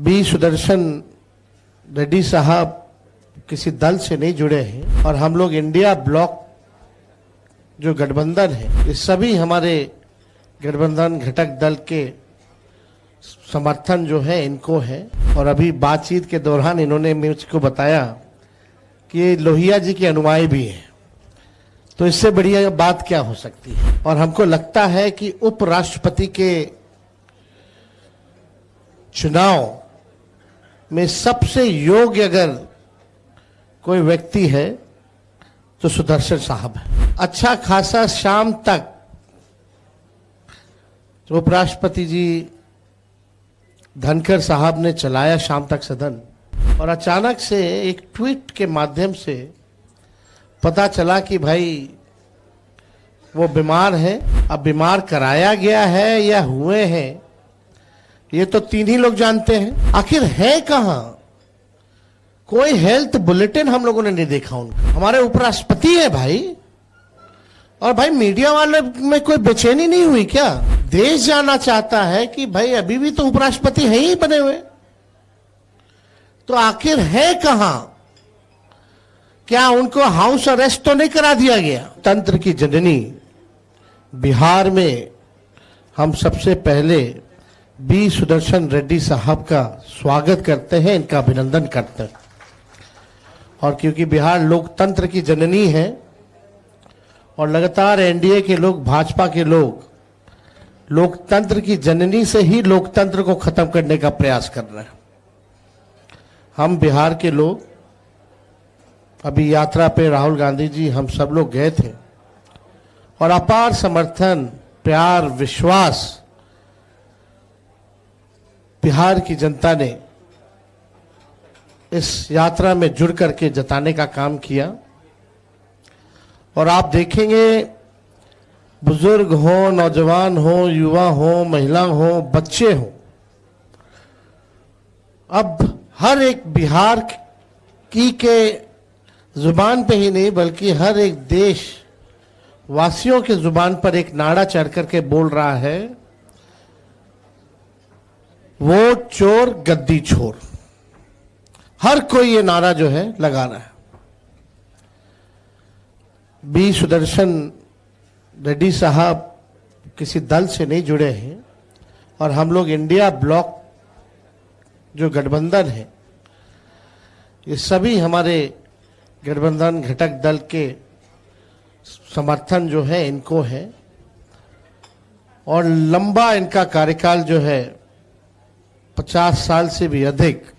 B Sudarshan Reddy साहब किसी दल से नहीं जुड़े हैं और हम लोग इंडिया ब्लॉक जो गठबंधन है, ये सभी हमारे गठबंधन घटक दल के समर्थन जो है इनको है। और अभी बातचीत के दौरान इन्होंने मुझको बताया कि ये लोहिया जी के अनुयायी भी हैं, तो इससे बढ़िया बात क्या हो सकती है। और हमको लगता है कि उपराष्ट्रपति के चुनाव में सबसे योग्य अगर कोई व्यक्ति है तो सुदर्शन साहब है। अच्छा खासा शाम तक तो उपराष्ट्रपति जी धनखड़ साहब ने चलाया शाम तक सदन, और अचानक से एक ट्वीट के माध्यम से पता चला कि भाई वो बीमार है। अब बीमार कराया गया है या हुए हैं ये तो तीन ही लोग जानते हैं। आखिर है कहां? कोई हेल्थ बुलेटिन हम लोगों ने नहीं देखा उनका। हमारे उपराष्ट्रपति है भाई, और भाई मीडिया वाले में कोई बेचैनी नहीं हुई क्या? देश जाना चाहता है कि भाई अभी भी तो उपराष्ट्रपति है ही बने हुए, तो आखिर है कहां? क्या उनको हाउस अरेस्ट तो नहीं करा दिया गया? तंत्र की जननी बिहार में हम सबसे पहले बी सुदर्शन रेड्डी साहब का स्वागत करते हैं, इनका अभिनंदन करते हैं। और क्योंकि बिहार लोकतंत्र की जननी है और लगातार एनडीए के लोग, भाजपा के लोग लोकतंत्र की जननी से ही लोकतंत्र को खत्म करने का प्रयास कर रहे हैं। हम बिहार के लोग अभी यात्रा पे राहुल गांधी जी हम सब लोग गए थे, और अपार समर्थन, प्यार, विश्वास बिहार की जनता ने इस यात्रा में जुड़ करके जताने का काम किया। और आप देखेंगे बुजुर्ग हो, नौजवान हो, युवा हो, महिला हो, बच्चे हो, अब हर एक बिहार की के जुबान पे ही नहीं बल्कि हर एक देश वासियों के जुबान पर एक नारा चढ़ करके बोल रहा है, वोट चोर गद्दी छोर। हर कोई ये नारा जो है लगा रहा है। बी सुदर्शन रेड्डी साहब किसी दल से नहीं जुड़े हैं और हम लोग इंडिया ब्लॉक जो गठबंधन है, ये सभी हमारे गठबंधन घटक दल के समर्थन जो है इनको है। और लंबा इनका कार्यकाल जो है 50 साल से भी अधिक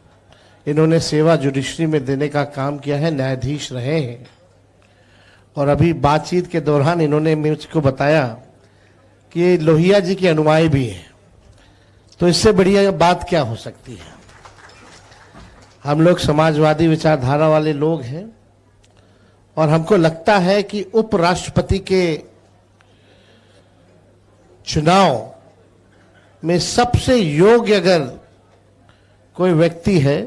इन्होंने सेवा जुडिशरी में देने का काम किया है, न्यायाधीश रहे हैं। और अभी बातचीत के दौरान इन्होंने मुझको बताया कि ये लोहिया जी के अनुयायी भी हैं, तो इससे बढ़िया बात क्या हो सकती है। हम लोग समाजवादी विचारधारा वाले लोग हैं और हमको लगता है कि उपराष्ट्रपति के चुनाव में सबसे योग्य अगर कोई व्यक्ति है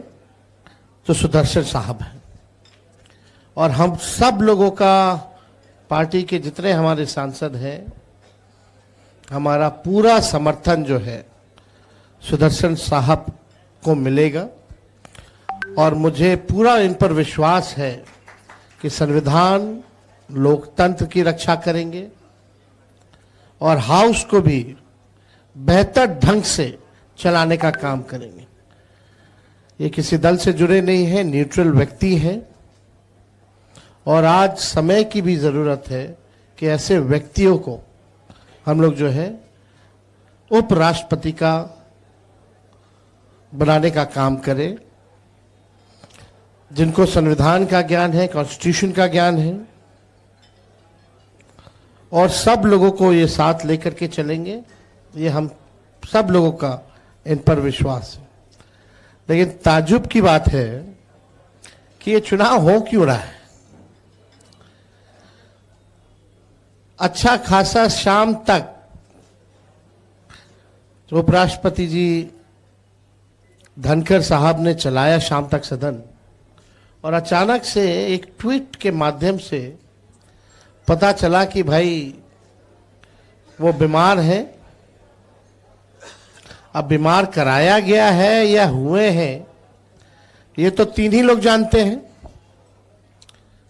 तो सुदर्शन साहब है। और हम सब लोगों का, पार्टी के जितने हमारे सांसद हैं, हमारा पूरा समर्थन जो है सुदर्शन साहब को मिलेगा। और मुझे पूरा इन पर विश्वास है कि संविधान, लोकतंत्र की रक्षा करेंगे और हाउस को भी बेहतर ढंग से चलाने का काम करेंगे। ये किसी दल से जुड़े नहीं हैं, न्यूट्रल व्यक्ति हैं। और आज समय की भी जरूरत है कि ऐसे व्यक्तियों को हम लोग जो है उपराष्ट्रपति का बनाने का काम करें, जिनको संविधान का ज्ञान है, कॉन्स्टिट्यूशन का ज्ञान है, और सब लोगों को ये साथ लेकर के चलेंगे। ये हम सब लोगों का इन पर विश्वास है। लेकिन ताज्जुब की बात है कि ये चुनाव हो क्यों रहा है। अच्छा खासा शाम तक तो उपराष्ट्रपति जी धनखड़ साहब ने चलाया शाम तक सदन, और अचानक से एक ट्वीट के माध्यम से पता चला कि भाई वो बीमार है। अब बीमार कराया गया है या हुए हैं, ये तो तीन ही लोग जानते हैं।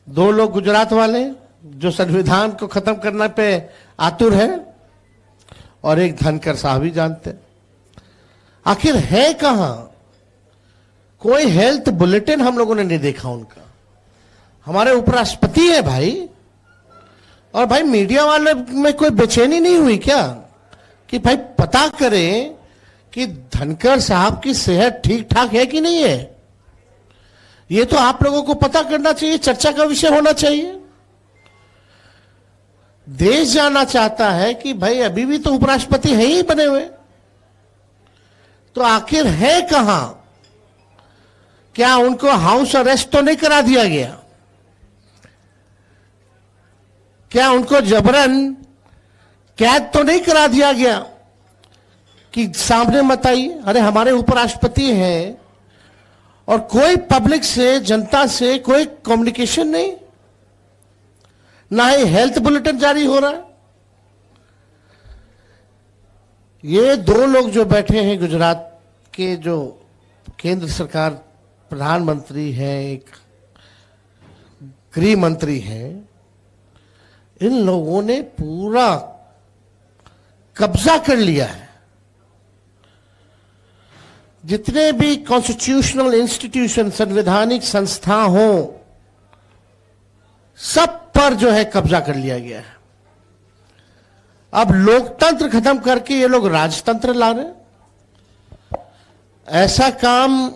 दो लोग गुजरात वाले जो संविधान को खत्म करने पे आतुर है, और एक धनखड़ साहब ही जानते हैं। आखिर है कहां? कोई हेल्थ बुलेटिन हम लोगों ने नहीं देखा उनका। हमारे उपराष्ट्रपति है भाई, और भाई मीडिया वाले में कोई बेचैनी नहीं हुई क्या कि भाई पता करें कि धनखड़ साहब की सेहत ठीक ठाक है कि नहीं है? ये तो आप लोगों को पता करना चाहिए, चर्चा का विषय होना चाहिए। देश जानना चाहता है कि भाई अभी भी तो उपराष्ट्रपति है ही बने हुए, तो आखिर है कहां? क्या उनको हाउस अरेस्ट तो नहीं करा दिया गया? क्या उनको जबरन कैद तो नहीं करा दिया गया कि सामने मत आइए? अरे हमारे उपराष्ट्रपति हैं और कोई पब्लिक से, जनता से कोई कम्युनिकेशन नहीं, ना ही हेल्थ बुलेटिन जारी हो रहा है। ये दो लोग जो बैठे हैं गुजरात के, जो केंद्र सरकार प्रधानमंत्री हैं, एक गृह मंत्री हैं, इन लोगों ने पूरा कब्जा कर लिया है। जितने भी कॉन्स्टिट्यूशनल इंस्टीट्यूशन, संवैधानिक संस्था हो, सब पर जो है कब्जा कर लिया गया है। अब लोकतंत्र खत्म करके ये लोग राजतंत्र ला रहे हैं। ऐसा काम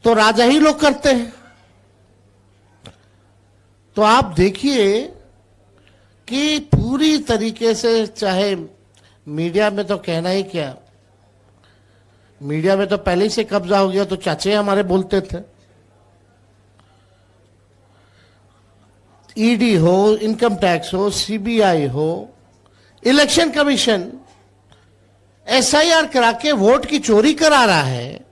तो राजा ही लोग करते हैं। तो आप देखिए कि पूरी तरीके से, चाहे मीडिया में तो कहना ही क्या, मीडिया में तो पहले ही से कब्जा हो गया, तो चाचे हमारे बोलते थे। ईडी हो, इनकम टैक्स हो, सीबीआई हो, इलेक्शन कमीशन एसआईआर करा के वोट की चोरी करा रहा है,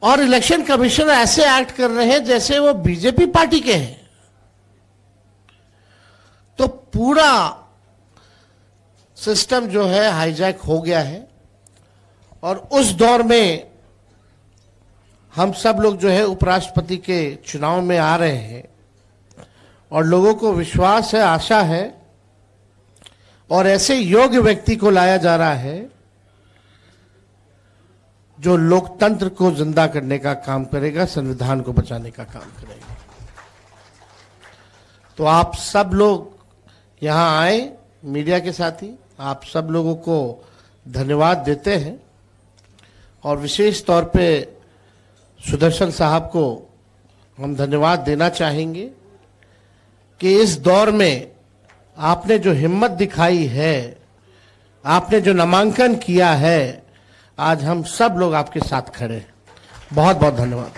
और इलेक्शन कमीशन ऐसे एक्ट कर रहे हैं जैसे वो बीजेपी पार्टी के हैं। तो पूरा सिस्टम जो है हाईजैक हो गया है, और उस दौर में हम सब लोग जो है उपराष्ट्रपति के चुनाव में आ रहे हैं, और लोगों को विश्वास है, आशा है, और ऐसे योग्य व्यक्ति को लाया जा रहा है जो लोकतंत्र को जिंदा करने का काम करेगा, संविधान को बचाने का काम करेगा। तो आप सब लोग यहां आए, मीडिया के साथी, आप सब लोगों को धन्यवाद देते हैं, और विशेष तौर पे सुदर्शन साहब को हम धन्यवाद देना चाहेंगे कि इस दौर में आपने जो हिम्मत दिखाई है, आपने जो नामांकन किया है, आज हम सब लोग आपके साथ खड़े हैं। बहुत बहुत धन्यवाद।